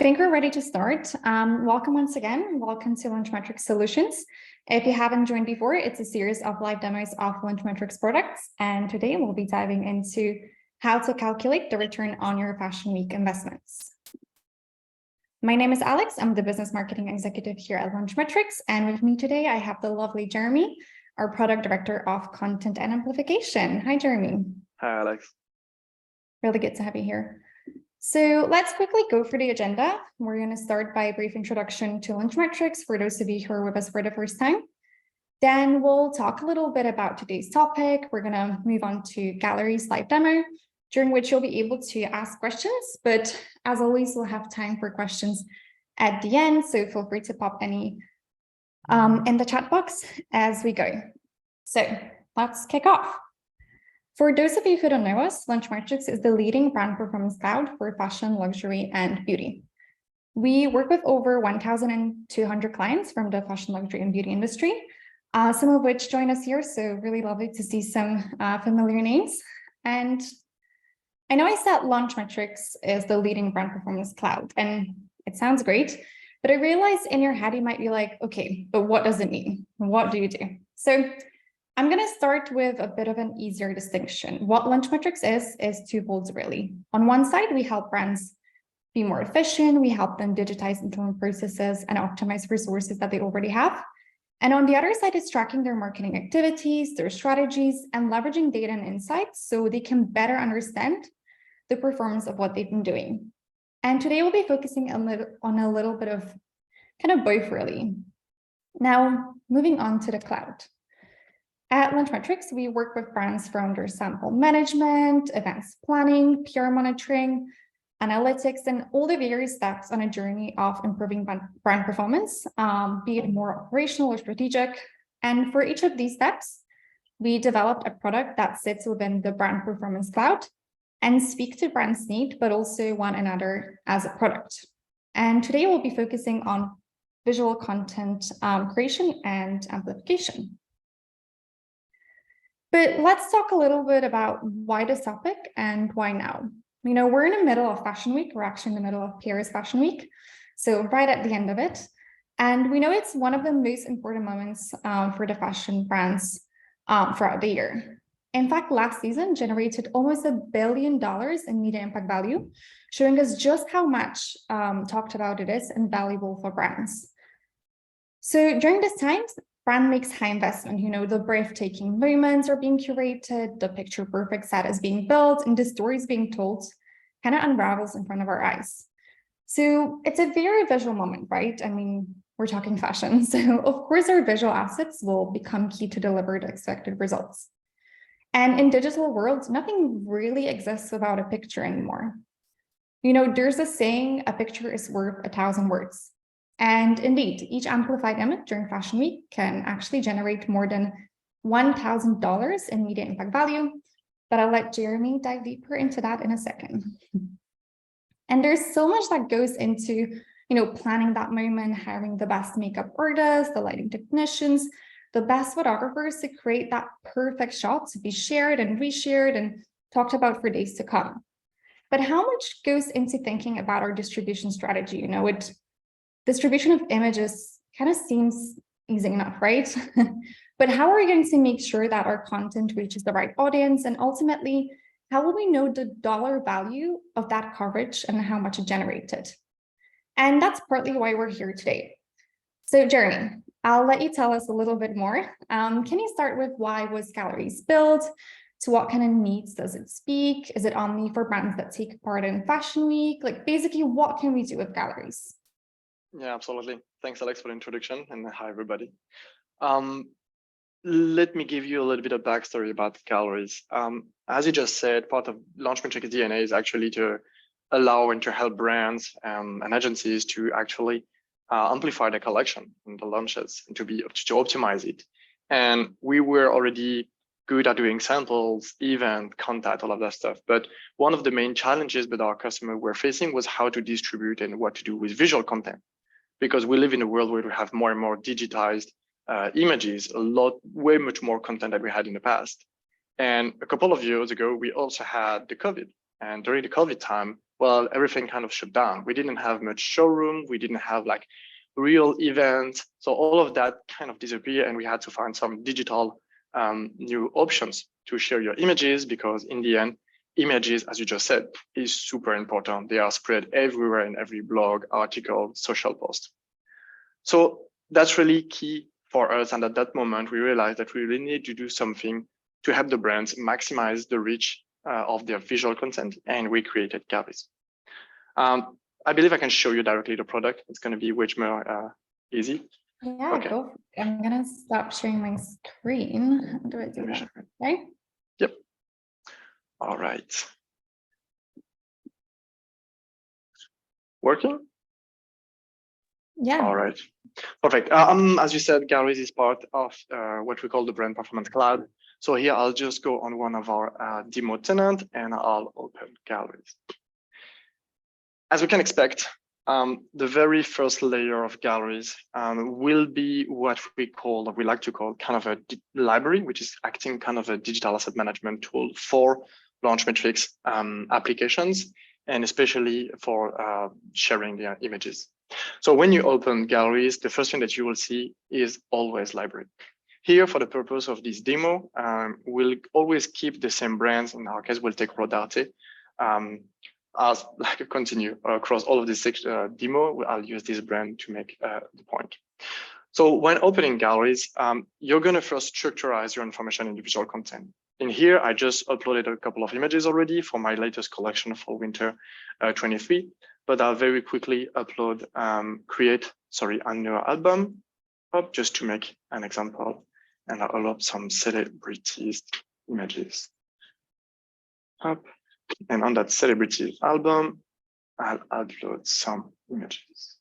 think we're ready to start. Welcome once again. Welcome to Launchmetrics Solutions. If you haven't joined before, it's a series of live demos of Launchmetrics products. And today we'll be diving into how to calculate the return on your Fashion Week investments. My name is Alex. I'm the business marketing executive here at Launchmetrics. And with me today, I have the lovely Jeremy, our product director of content and amplification. Hi, Jeremy. Hi, Alex. Really good to have you here. So let's quickly go through the agenda. We're going to start by a brief introduction to Launchmetrics for those of you who are with us for the first time. Then we'll talk a little bit about today's topic. We're going to move on to Gallery's live demo, during which you'll be able to ask questions. But as always, we'll have time for questions at the end. So feel free to pop any in the chat box as we go. So let's kick off. For those of you who don't know us, Launchmetrics is the leading brand performance cloud for fashion, luxury, and beauty. We work with over 1,200 clients from the fashion, luxury, and beauty industry, some of which join us here. So really lovely to see some familiar names. And I know I said Launchmetrics is the leading brand performance cloud, and it sounds great, but I realize in your head you might be like, okay, but what does it mean? What do you do? So I'm going to start with a bit of an easier distinction. What Launchmetrics is twofold, really. On one side, we help brands be more efficient. We help them digitize internal processes and optimize resources that they already have. And on the other side is tracking their marketing activities, their strategies, and leveraging data and insights so they can better understand the performance of what they've been doing. And today we'll be focusing on a little bit of kind of both, really. Now, moving on to the cloud. At Launchmetrics, we work with brands from their sample management, events planning, PR monitoring, analytics, and all the various steps on a journey of improving brand performance, be it more operational or strategic. And for each of these steps, we developed a product that sits within the brand performance cloud and speak to brands' need, but also one another as a product. And today we'll be focusing on visual content creation and amplification. But let's talk a little bit about why this topic and why now. You know, we're in the middle of Fashion Week. We're actually in the middle of Paris Fashion Week, so right at the end of it. And we know it's one of the most important moments for the fashion brands throughout the year. In fact, last season generated almost $1 billion in media impact value, showing us just how much talked about it is and valuable for brands. So during this time, brand makes high investment. You know, the breathtaking moments are being curated, the picture perfect set is being built, and the stories being told kind of unravels in front of our eyes. So it's a very visual moment, right? I mean, we're talking fashion. So of course our visual assets will become key to deliver the expected results. And in digital worlds, nothing really exists without a picture anymore. You know, there's a saying, a picture is worth 1,000 words. And indeed, each amplified image during Fashion Week can actually generate more than $1,000 in media impact value, but I'll let Jeremy dive deeper into that in a second. And there's so much that goes into, you know, planning that moment, hiring the best makeup artists, the lighting technicians, the best photographers to create that perfect shot to be shared and reshared and talked about for days to come. But how much goes into thinking about our distribution strategy? You know, distribution of images kind of seems easy enough, right? But how are we going to make sure that our content reaches the right audience? And ultimately, how will we know the dollar value of that coverage and how much it generated? And that's partly why we're here today. So Jeremy, I'll let you tell us a little bit more. Can you start with why was Galleries built? To what kind of needs does it speak? Is it only for brands that take part in Fashion Week? Like basically, what can we do with Galleries? Yeah, absolutely. Thanks, Alex, for the introduction, and hi, everybody. Let me give you a little bit of backstory about Galleries. As you just said, part of Launchmetrics' DNA is actually to allow and to help brands and agencies to actually amplify their collection in the launches and to optimize it. And we were already good at doing samples, event, content, all of that stuff. But one of the main challenges that our customers were facing was how to distribute and what to do with visual content. Because we live in a world where we have more and more digitized images, way much more content than we had in the past. And a couple of years ago, we also had the COVID. And during the COVID time, well, everything kind of shut down. We didn't have much showroom. We didn't have like real events. So all of that kind of disappeared, and we had to find some digital new options to share your images, because in the end, images, as you just said, is super important. They are spread everywhere in every blog, article, social post. So that's really key for us. And at that moment, we realized that we really need to do something to help the brands maximize the reach of their visual content, and we created galleries. I believe I can show you directly the product. It's going to be much more easy. Yeah, okay. Go. I'm going to stop sharing my screen. How do I do that? Okay. Yep. All right. Working? Yeah. All right. Perfect. As you said, galleries is part of what we call the brand performance cloud. So here I'll just go on one of our demo tenant and I'll open galleries. As we can expect, the very first layer of galleries will be what we like to call kind of a library, which is acting kind of a digital asset management tool for Launchmetrics applications, and especially for sharing their images. So when you open galleries, the first thing that you will see is always library. Here, for the purpose of this demo, we'll always keep the same brands. In our case, we'll take Rodarte. As like a continue across all of this demo, I'll use this brand to make the point. So when opening galleries, you're going to first structurize your information in the visual content. In here, I just uploaded a couple of images already for my latest collection for winter 23, but I'll very quickly upload, create a new album up just to make an example, and I'll upload some celebrities images up. And on that celebrity album, I'll upload some images.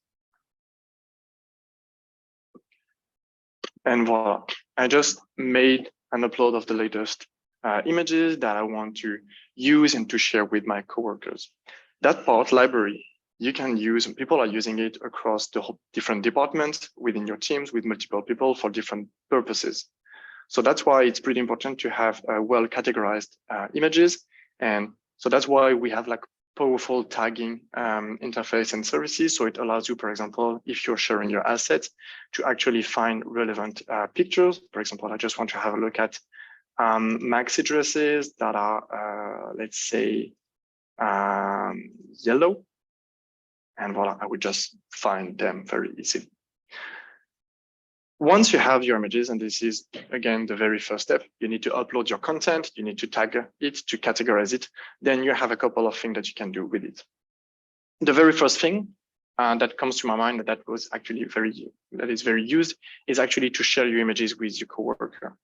And voila, I just made an upload of the latest images that I want to use and to share with my coworkers. That part, library, you can use, and people are using it across the different departments within your teams with multiple people for different purposes. So that's why it's pretty important to have well categorized images. And so that's why we have like powerful tagging interface and services. So it allows you, for example, if you're sharing your assets, to actually find relevant pictures. For example, I just want to have a look at maxi dresses that are, let's say, yellow. And voila, I would just find them very easily. Once you have your images, and this is, again, the very first step, you need to upload your content, you need to tag it, to categorize it, then you have a couple of things that you can do with it. The very first thing that comes to my mind that was actually very used is actually to share your images with your coworker.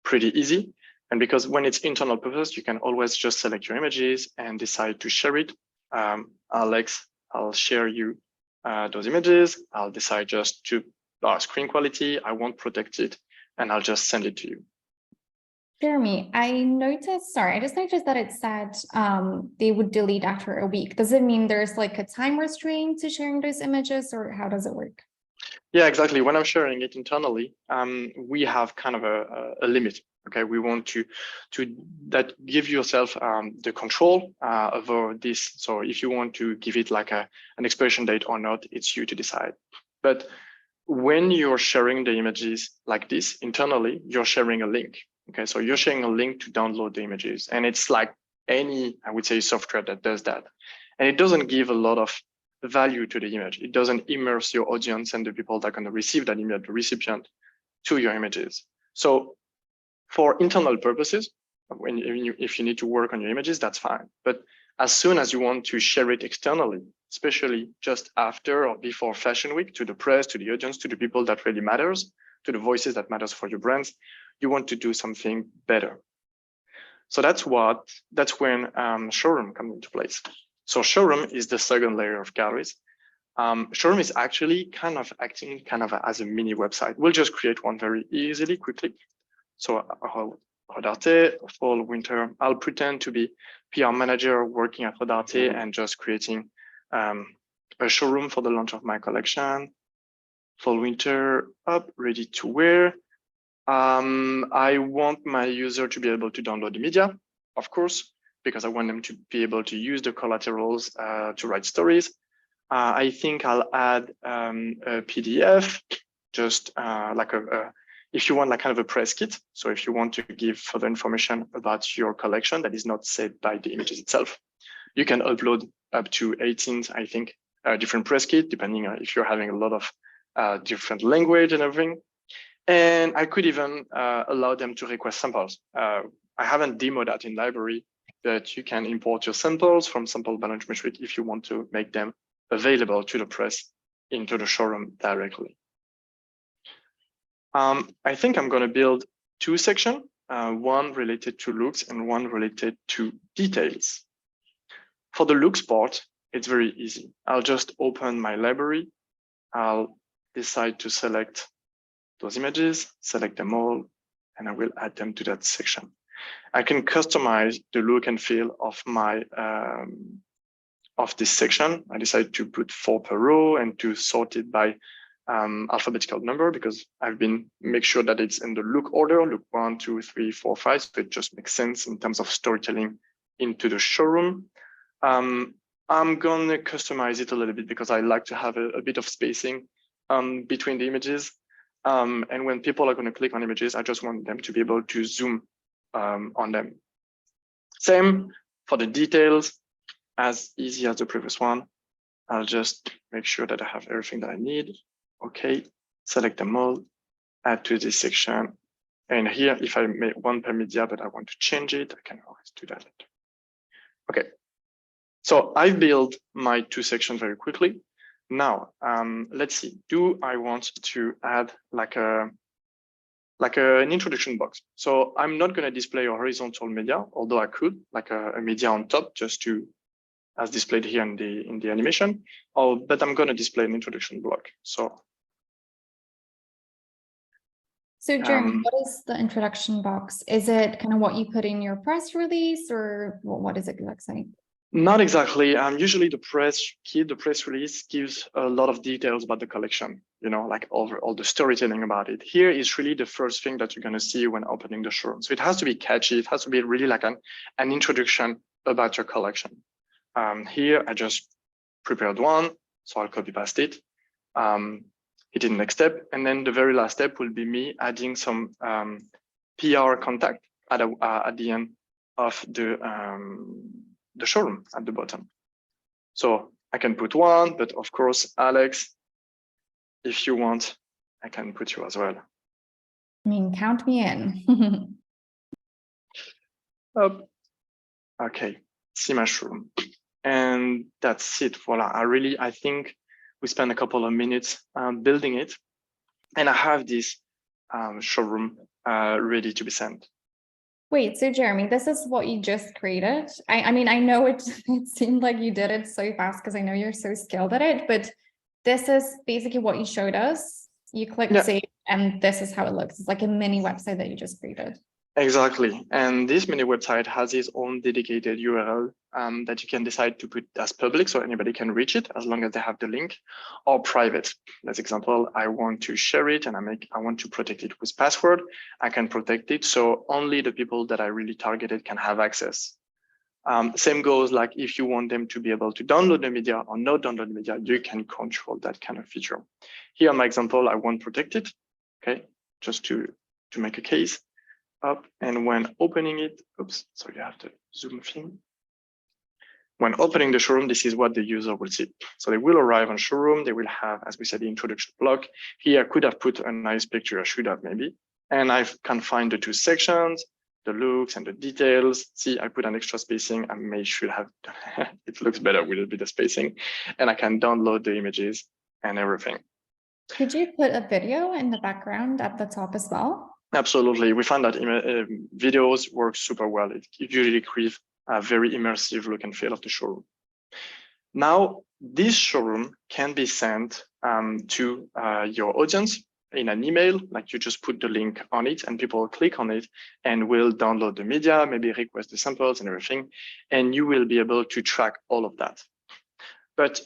Pretty easy. And because when it's internal purpose, you can always just select your images and decide to share it. Alex, I'll share you those images. I'll decide just to screen quality, I won't protect it, and I'll just send it to you. Jeremy, I just noticed that it said they would delete after a week. Does it mean there's like a time restraint to sharing those images, or how does it work? Yeah, exactly. When I'm sharing it internally, we have kind of a limit. Okay, we want to that give yourself the control over this. So if you want to give it like an expiration date or not, it's you to decide. But when you're sharing the images like this internally, you're sharing a link. Okay, so you're sharing a link to download the images, and it's like any, I would say, software that does that. And it doesn't give a lot of value to the image. It doesn't immerse your audience and the people that are going to receive that image, the recipient, to your images. So for internal purposes, if you need to work on your images, that's fine. But as soon as you want to share it externally, especially just after or before Fashion Week, to the press, to the audience, to the people that really matters, to the voices that matters for your brands, you want to do something better. So that's when Showroom comes into place. So Showroom is the second layer of galleries. Showroom is actually kind of acting as a mini website. We'll just create one very easily, quickly. So Rodarte, fall, winter, I'll pretend to be PR manager working at Rodarte and just creating a showroom for the launch of my collection. Fall, winter, up, ready to wear. I want my user to be able to download the media, of course, because I want them to be able to use the collaterals to write stories. I think I'll add a PDF, just like if you want like kind of a press kit. So if you want to give further information about your collection that is not said by the images itself, you can upload up to 18, I think, different press kit, depending on if you're having a lot of different language and everything. And I could even allow them to request samples. I haven't demoed that in library, but you can import your samples from sample balance metric if you want to make them available to the press into the showroom directly. I think I'm going to build two sections, one related to looks and one related to details. For the looks part, it's very easy. I'll just open my library. I'll decide to select those images, select them all, and I will add them to that section. I can customize the look and feel of my of this section. I decided to put 4 per row and to sort it by alphabetical number, because I've been make sure that it's in the look order, look 1, 2, 3, 4, 5. So it just makes sense in terms of storytelling into the showroom. I'm gonna customize it a little bit because I like to have a bit of spacing between the images. And when people are going to click on images, I just want them to be able to zoom on them. Same for the details, as easy as the previous one. I'll just make sure that I have everything that I need. Okay, select them all, add to this section. And here, if I make one per media, but I want to change it, I can always do that later. Okay, so I've built my two sections very quickly. Now, let's see, do I want to add like an introduction box? So I'm not going to display a horizontal media, although I could, like a media on top, just to, as displayed here in the animation. But I'm going to display an introduction block. So Jeremy, what is the introduction box? Is it kind of what you put in your press release, or what does it look like? Not exactly. Usually the press kit, the press release gives a lot of details about the collection, you know, like over all the storytelling about it. Here is really the first thing that you're going to see when opening the showroom. So it has to be catchy. It has to be really like an introduction about your collection. Here I just prepared one, so I'll copy paste it. Hit the next step, and then the very last step will be me adding some PR contact at the end of the showroom at the bottom. So I can put one, but of course, Alex, if you want, I can put you as well. I mean, count me in. Okay, see my showroom. And that's it. Voila. I think we spent a couple of minutes building it, and I have this showroom ready to be sent. Wait, so Jeremy, this is what you just created? I mean, I know it seemed like you did it so fast because I know you're so skilled at it, but this is basically what you showed us. You clicked save, and this is how it looks. It's like a mini website that you just created. Exactly. And this mini website has its own dedicated URL that you can decide to put as public, so anybody can reach it as long as they have the link, or private. As example, I want to share it and I want to protect it with password. I can protect it so only the people that I really targeted can have access. Same goes like if you want them to be able to download the media or not download the media, you can control that kind of feature. Here in my example, I won't protect it, okay, just to make a case. Up, and when opening it, oops, so you have to zoom in. When opening the showroom, this is what the user will see. So they will arrive on showroom, they will have, as we said, the introduction block. Here I could have put a nice picture, I should have maybe. And I can find the two sections, the looks and the details. See, I put an extra spacing. I should have, it looks better with a bit of spacing. And I can download the images and everything. Could you put a video in the background at the top as well? Absolutely. We found that videos work super well. It usually creates a very immersive look and feel of the showroom. Now, this showroom can be sent to your audience in an email, like you just put the link on it and people click on it and will download the media, maybe request the samples and everything, and you will be able to track all of that. But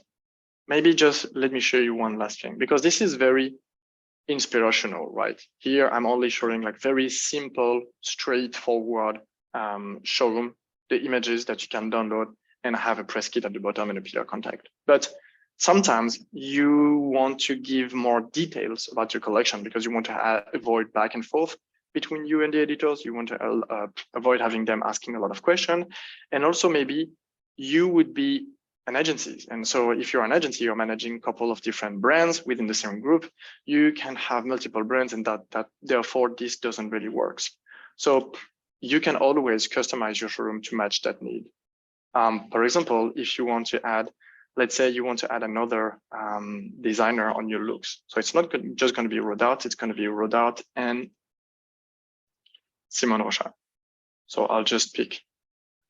maybe just let me show you one last thing, because this is very inspirational, right? Here, I'm only showing like very simple, straightforward showroom. the images that you can download and have a press kit at the bottom and a pillar contact. But sometimes you want to give more details about your collection because you want to avoid back and forth between you and the editors. You want to avoid having them asking a lot of questions. And also maybe you would be an agency. And so if you're an agency, you're managing a couple of different brands within the same group, you can have multiple brands, and that therefore this doesn't really work. So you can always customize your showroom to match that need. For example, if you want to add, let's say you want to add another designer on your looks. So it's not just going to be Rodart, it's going to be Rodart and Simone Rocha. So I'll just pick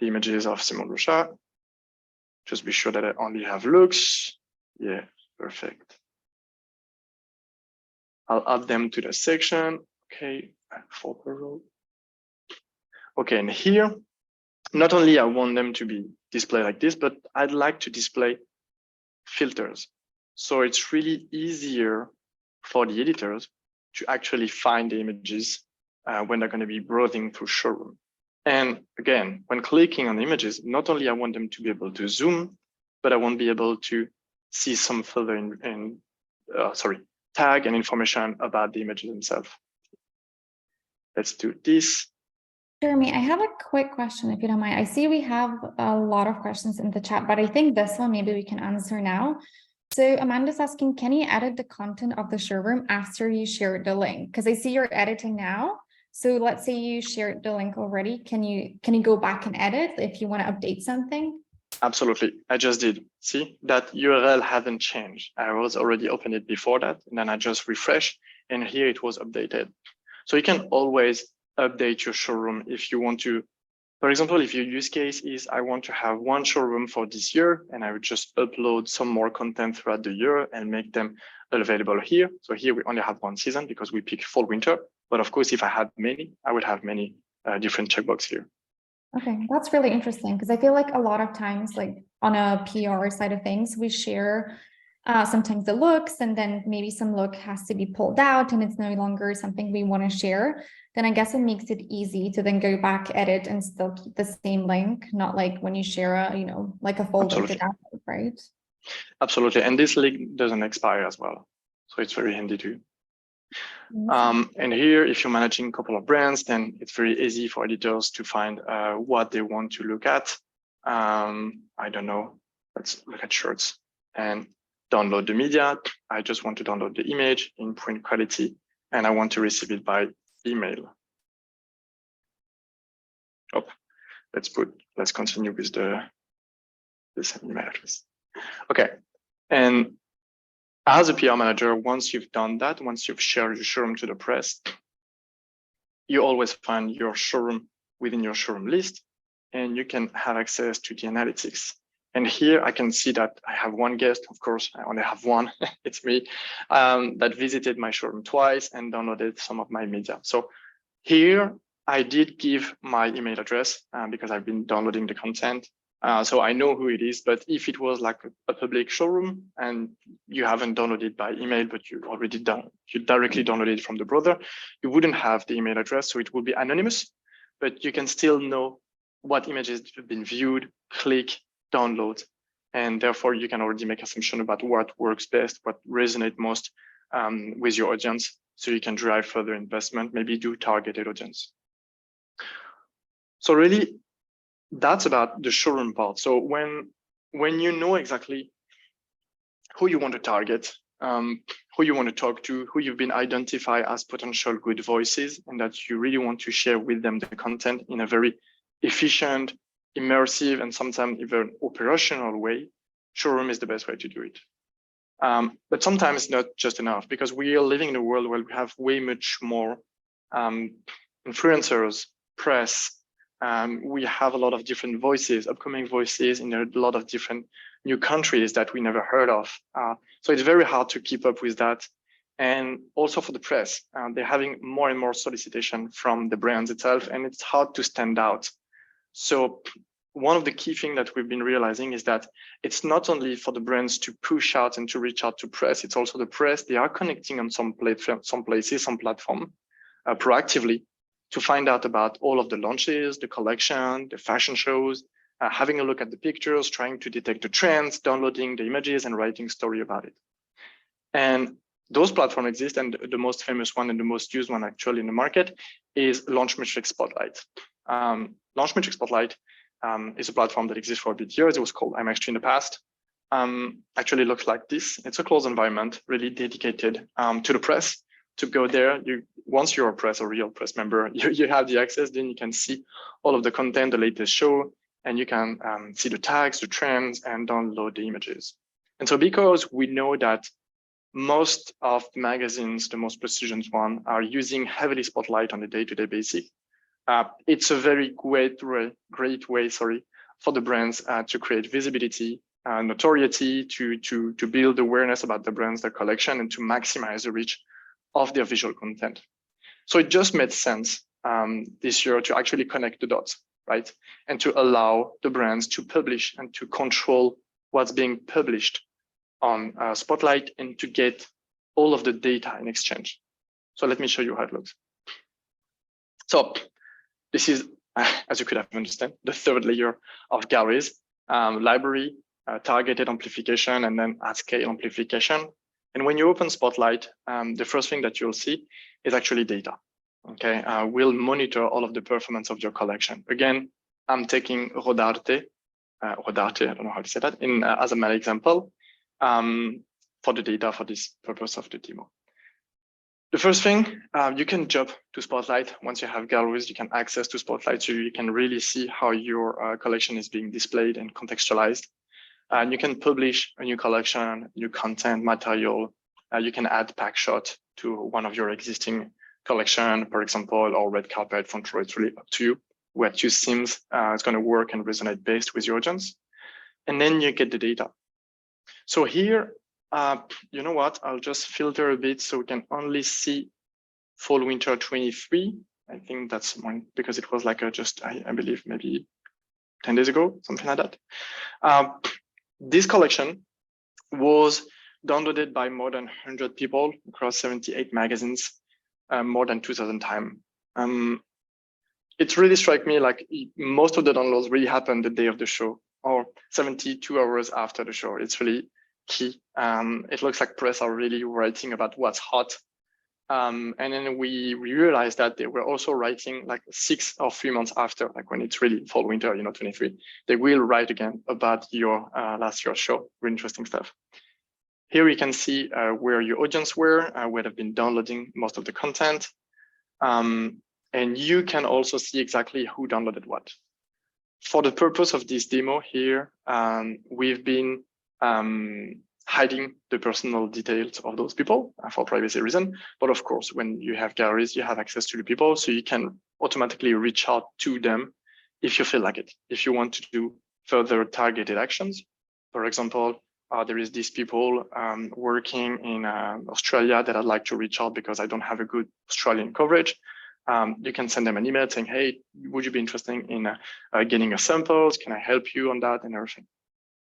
the images of Simone Rocha. Just be sure that I only have looks. Yeah, perfect. I'll add them to the section. Okay, for per row. Okay, and here, not only I want them to be displayed like this, but I'd like to display filters. So it's really easier for the editors to actually find the images when they're going to be browsing through Showroom. And again, when clicking on images, not only I want them to be able to zoom, but I want to be able to see some further tag and information about the images themselves. Let's do this. Jeremy, I have a quick question, if you don't mind. I see we have a lot of questions in the chat, but I think this one maybe we can answer now. So Amanda's asking, can you edit the content of the showroom after you share the link? Because I see you're editing now. So let's say you shared the link already. Can you go back and edit if you want to update something? Absolutely. I just did. See, that URL hasn't changed. I was already opened it before that, and then I just refreshed, and here it was updated. So you can always update your showroom if you want to. For example, if your use case is I want to have one showroom for this year, and I would just upload some more content throughout the year and make them available here. So here we only have one season because we pick fall winter. But of course, if I had many, I would have many different checkbox here. Okay, that's really interesting because I feel like a lot of times, like on a PR side of things, we share sometimes the looks, and then maybe some look has to be pulled out and it's no longer something we want to share. Then I guess it makes it easy to then go back, edit, and still keep the same link, not like when you share a, like a folder to download, right? Absolutely, and this link doesn't expire as well, so it's very handy too. And here, if you're managing a couple of brands, then it's very easy for editors to find what they want to look at. I don't know, let's look at shirts and download the media. I just want to download the image in print quality, and I want to receive it by email. Oh, let's continue with this email address. Okay, and as a PR manager, once you've done that, once you've shared your showroom to the press, you always find your showroom within your showroom list, and you can have access to the analytics. And here I can see that I have one guest, of course, I only have one, it's me, that visited my showroom twice and downloaded some of my media. So here I did give my email address because I've been downloading the content. So I know who it is, but if it was like a public showroom and you haven't downloaded by email, but you directly downloaded it from the browser, you wouldn't have the email address, so it will be anonymous, but you can still know what images have been viewed, click, download, and therefore you can already make assumption about what works best, what resonates most with your audience, so you can drive further investment, maybe do targeted audience. So really, that's about the showroom part. So when you know exactly who you want to target, who you want to talk to, who you've been identified as potential good voices, and that you really want to share with them the content in a very efficient, immersive, and sometimes even operational way, showroom is the best way to do it. But sometimes it's not just enough, because we are living in a world where we have way much more influencers, press. We have a lot of different voices, upcoming voices in a lot of different new countries that we never heard of. So it's very hard to keep up with that. And also for the press, they're having more and more solicitation from the brands itself, and it's hard to stand out. So one of the key things that we've been realizing is that it's not only for the brands to push out and to reach out to press, it's also the press. They are connecting on some places, some platform proactively to find out about all of the launches, the collection, the fashion shows, having a look at the pictures, trying to detect the trends, downloading the images and writing story about it. And those platforms exist, and the most famous one and the most used one actually in the market is Launchmetrics Spotlight. Launchmetrics Spotlight is a platform that exists for a bit years. It was called MX3 in the past. Actually looks like this. It's a closed environment, really dedicated to the press. To go there, once you're a press or real press member, you have the access. Then you can see all of the content, the latest show, and you can see the tags, the trends, and download the images. And so because we know that most of the magazines, the most prestigious one, are using heavily Spotlight on a day-to-day basis, it's a very great way, for the brands to create visibility, notoriety, to build awareness about the brands, their collection, and to maximize the reach of their visual content. So it just made sense this year to actually connect the dots, right? And to allow the brands to publish and to control what's being published on Spotlight and to get all of the data in exchange. So let me show you how it looks. So this is, as you could have understood, the third layer of galleries, library, targeted amplification, and then at scale amplification. And when you open Spotlight, the first thing that you'll see is actually data. Okay, we'll monitor all of the performance of your collection. Again, I'm taking Rodarte, I don't know how to say that, as an example for the data for this purpose of the demo. The first thing, you can jump to Spotlight. Once you have galleries, you can access to Spotlight, so you can really see how your collection is being displayed and contextualized. And you can publish a new collection, new content, material. You can add pack shot to one of your existing collection, for example, or red carpet front row. It's really up to you. What you seems is going to work and resonate best with your audience. And then you get the data. So here, you know what? I'll just filter a bit so we can only see fall winter 23. I think that's one because it was like I believe maybe 10 days ago, something like that. This collection was downloaded by more than 100 people across 78 magazines, more than 2,000 times. It really struck me like most of the downloads really happened the day of the show or 72 hours after the show. It's really key. It looks like press are really writing about what's hot. And then we realized that they were also writing like 6 or 3 months after, like when it's really fall winter, 23, they will write again about your last year's show. Really interesting stuff. Here you can see where your audience were, where they've been downloading most of the content. And you can also see exactly who downloaded what. For the purpose of this demo here, we've been hiding the personal details of those people for privacy reason. But of course, when you have galleries, you have access to the people, so you can automatically reach out to them if you feel like it. If you want to do further targeted actions, for example, there is these people working in Australia that I'd like to reach out because I don't have a good Australian coverage. You can send them an email saying, hey, would you be interested in getting a samples? Can I help you on that and everything?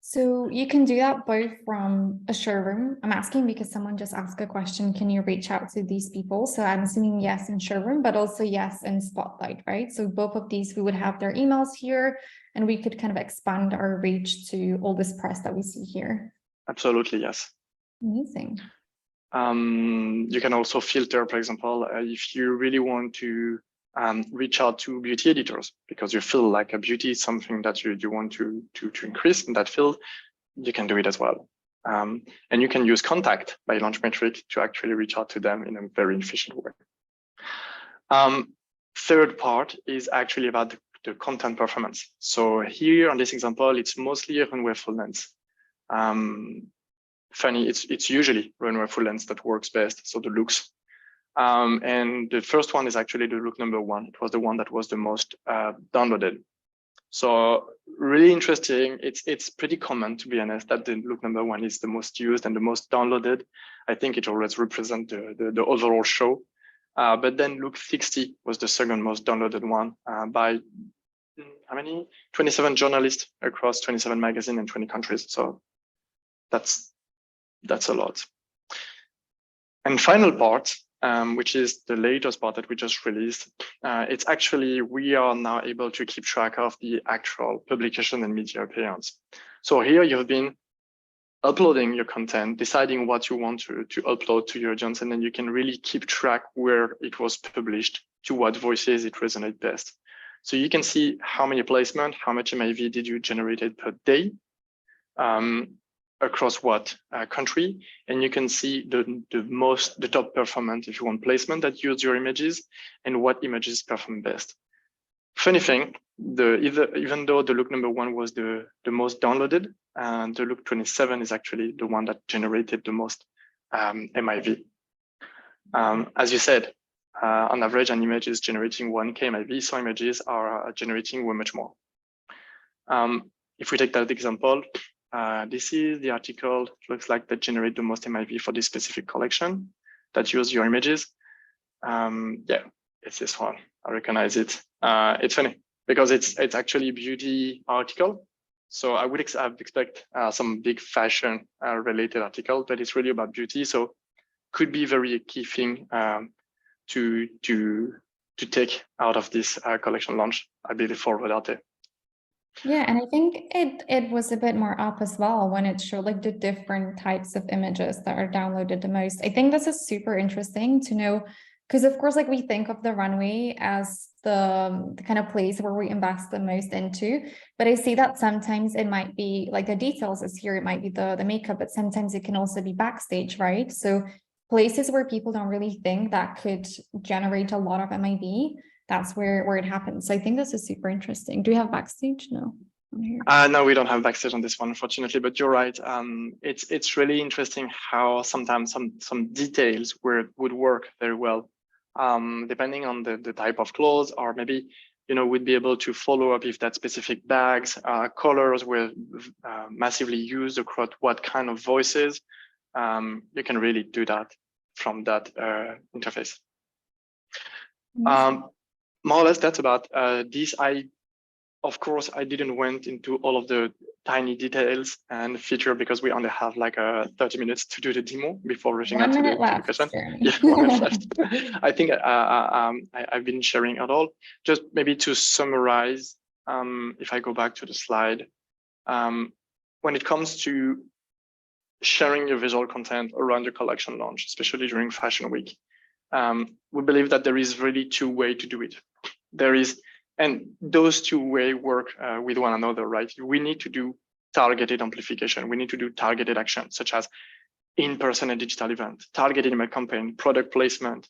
So you can do that both from a showroom. I'm asking because someone just asked a question, can you reach out to these people? So I'm assuming yes in showroom, but also yes in Spotlight, right? So both of these, we would have their emails here and we could kind of expand our reach to all this press that we see here. Absolutely, yes. Amazing. You can also filter, for example, if you really want to reach out to beauty editors because you feel like a beauty is something that you want to increase in that field, you can do it as well. And you can use contact by Launchmetrics to actually reach out to them in a very efficient way. Third part is actually about the content performance. So here on this example, it's mostly runway full length. Funny, it's usually runway full length that works best, so the looks. And the first one is actually the look number 1. It was the one that was the most downloaded. So really interesting. It's pretty common, to be honest, that the look number 1 is the most used and the most downloaded. I think it always represents the overall show. But then look 60 was the second most downloaded one by how many? 27 journalists across 27 magazines in 20 countries. So that's a lot. And final part, which is the latest part that we just released. It's actually, we are now able to keep track of the actual publication and media appearance. So here you've been uploading your content, deciding what you want to upload to your audience, and then you can really keep track where it was published, to what voices it resonates best. So you can see how many placements, how much MIV did you generate per day, across what country, and you can see the top performance, if you want, placement that use your images and what images perform best. Funny thing, even though the look number 1 was the most downloaded, and the look 27 is actually the one that generated the most MIV. As you said, on average, an image is generating 1K MIV, so images are generating way much more. If we take that example, this is the article, looks like that generate the most MIV for this specific collection that use your images. Yeah, it's this one. I recognize it. It's funny because it's actually a beauty article. So I would expect some big fashion related article, but it's really about beauty. So could be very key thing to take out of this collection launch, I believe, for Rodarte. Yeah, and I think it was a bit more up as well when it showed like the different types of images that are downloaded the most. I think this is super interesting to know, because of course, like we think of the runway as the kind of place where we invest the most into, but I see that sometimes it might be like the details is here, it might be the makeup, but sometimes it can also be backstage, right? So places where people don't really think that could generate a lot of MIV, that's where it happens. So I think this is super interesting. Do you have backstage? No. No, we don't have backstage on this one, unfortunately, but you're right. It's really interesting how sometimes some details would work very well, depending on the type of clothes, or maybe, we'd be able to follow up if that specific bags, colors were massively used across what kind of voices. You can really do that from that interface. More or less, that's about this. Of course, I didn't went into all of the tiny details and feature because we only have like 30 minutes to do the demo before rushing out to the question. Yeah, 1 minute left. I think I've been sharing it all. Just maybe to summarize, if I go back to the slide, when it comes to sharing your visual content around your collection launch, especially during Fashion Week, we believe that there is really 2 ways to do it. And those 2 ways work with one another, right? We need to do targeted amplification. We need to do targeted actions, such as in-person and digital event, targeted email campaign, product placement,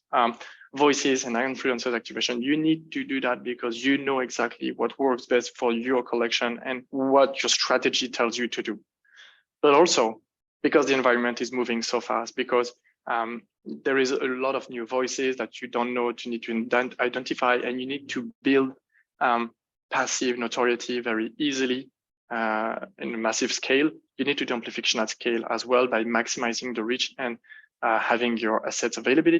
voices and influencers activation. You need to do that because you know exactly what works best for your collection and what your strategy tells you to do. But also because the environment is moving so fast, because there is a lot of new voices that you don't know, you need to identify, and you need to build passive notoriety very easily in a massive scale. You need to do amplification at scale as well by maximizing the reach and having your assets available.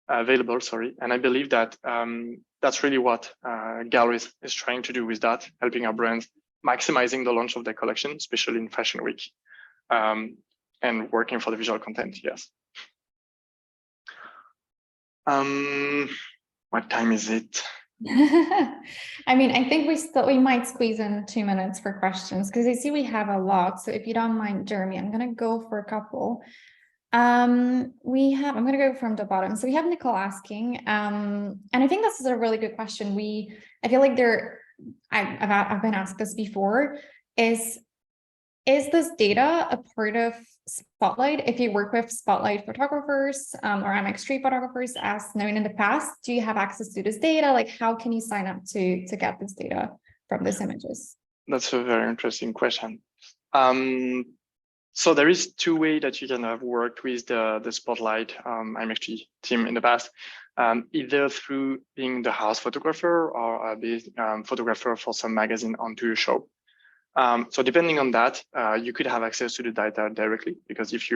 And I believe that that's really what Galleries is trying to do with that, helping our brands maximizing the launch of their collection, especially in Fashion Week, and working for the visual content. Yes. What time is it? I mean, I think we might squeeze in 2 minutes for questions because I see we have a lot. So if you don't mind, Jeremy, I'm gonna go for a couple. I'm gonna go from the bottom. So we have Nicole asking, and I think this is a really good question. I feel like I've been asked this before. Is this data a part of Spotlight? If you work with Spotlight photographers or MX Street photographers, as known in the past, do you have access to this data? Like, how can you sign up to get this data from these images? That's a very interesting question. So there is 2 ways that you can have worked with the Spotlight MXG team in the past, either through being the house photographer or the photographer for some magazine onto your show. So depending on that, you could have access to the data directly, because if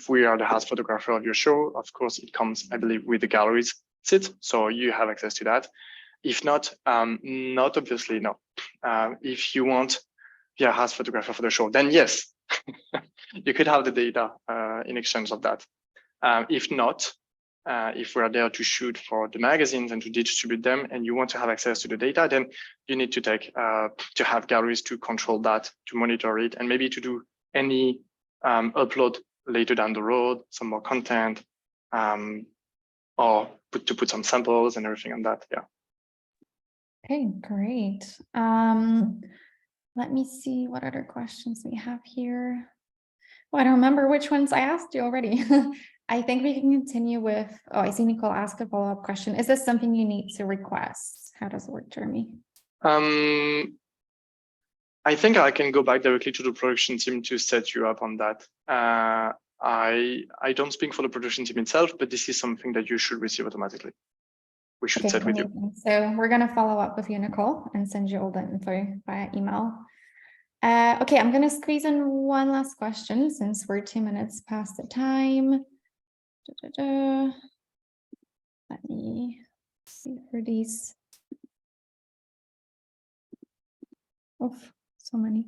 we are the house photographer of your show, of course it comes, I believe, with the galleries sit, so you have access to that. If not, not obviously, no. If you want be a house photographer for the show, then yes, you could have the data in exchange of that. If not, if we're there to shoot for the magazines and to distribute them, and you want to have access to the data, then you need to to have galleries to control that, to monitor it, and maybe to do any upload later down the road, some more content, or to put some samples and everything on that. Yeah. Okay, great. Let me see what other questions we have here. Well, I don't remember which ones I asked you already. I think we can continue with, oh, I see Nicole ask a follow-up question. Is this something you need to request? How does it work, Jeremy? I think I can go back directly to the production team to set you up on that. I don't speak for the production team itself, but this is something that you should receive automatically. We should set with you. So we're going to follow up with you, Nicole, and send you all the info via email. Okay, I'm going to squeeze in one last question since we're 2 minutes past the time. Let me see for these. Oh, so many.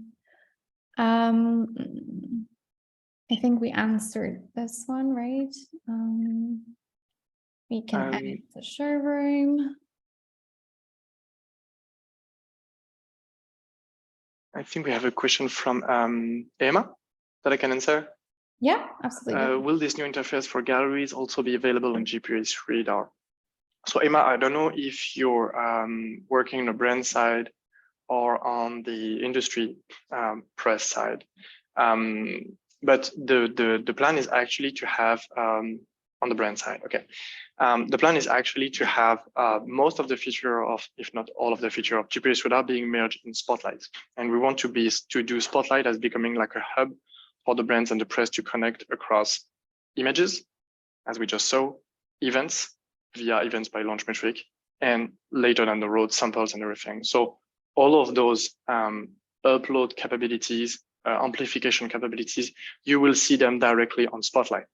I think we answered this one, right? We can edit the showroom. I think we have a question from Emma that I can answer. Yeah, absolutely. Will this new interface for galleries also be available on GPS radar? So Emma, I don't know if you're working on the brand side or on the industry press side, but the plan is actually to have on the brand side. Okay, the plan is actually to have most of the feature of, if not all of the feature of GPS radar being merged in Spotlight, and we want to do Spotlight as becoming like a hub for the brands and the press to connect across images, as we just saw, events via events by Launchmetric, and later down the road, samples and everything. So all of those upload capabilities, amplification capabilities, you will see them directly on Spotlight.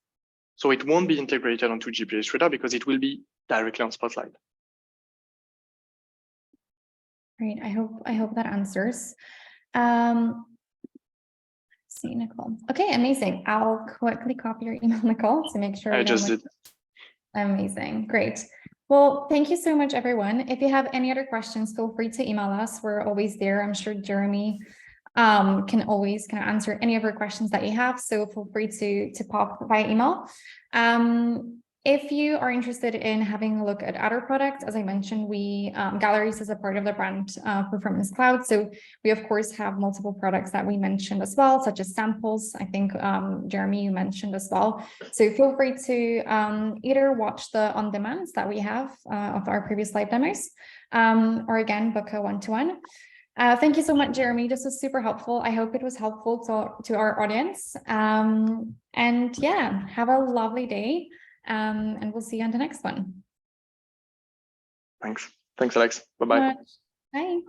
So it won't be integrated onto GPS radar because it will be directly on Spotlight. Great. I hope that answers. See, Nicole. Okay, amazing. I'll quickly copy your email, Nicole, to make sure. I just did. Amazing. Great. Well, thank you so much, everyone. If you have any other questions, feel free to email us. We're always there. I'm sure Jeremy can always kind of answer any of your questions that you have. So feel free to pop via email. If you are interested in having a look at other products, as I mentioned, we galleries is a part of the brand Performance Cloud. So we of course have multiple products that we mentioned as well, such as samples. I think Jeremy, you mentioned as well. So feel free to either watch the on-demands that we have of our previous live demos, or again book a one-to-one. Thank you so much, Jeremy. This was super helpful. I hope it was helpful to our audience. And yeah, have a lovely day. And we'll see you on the next one. Thanks, Alex. Bye-bye. Bye.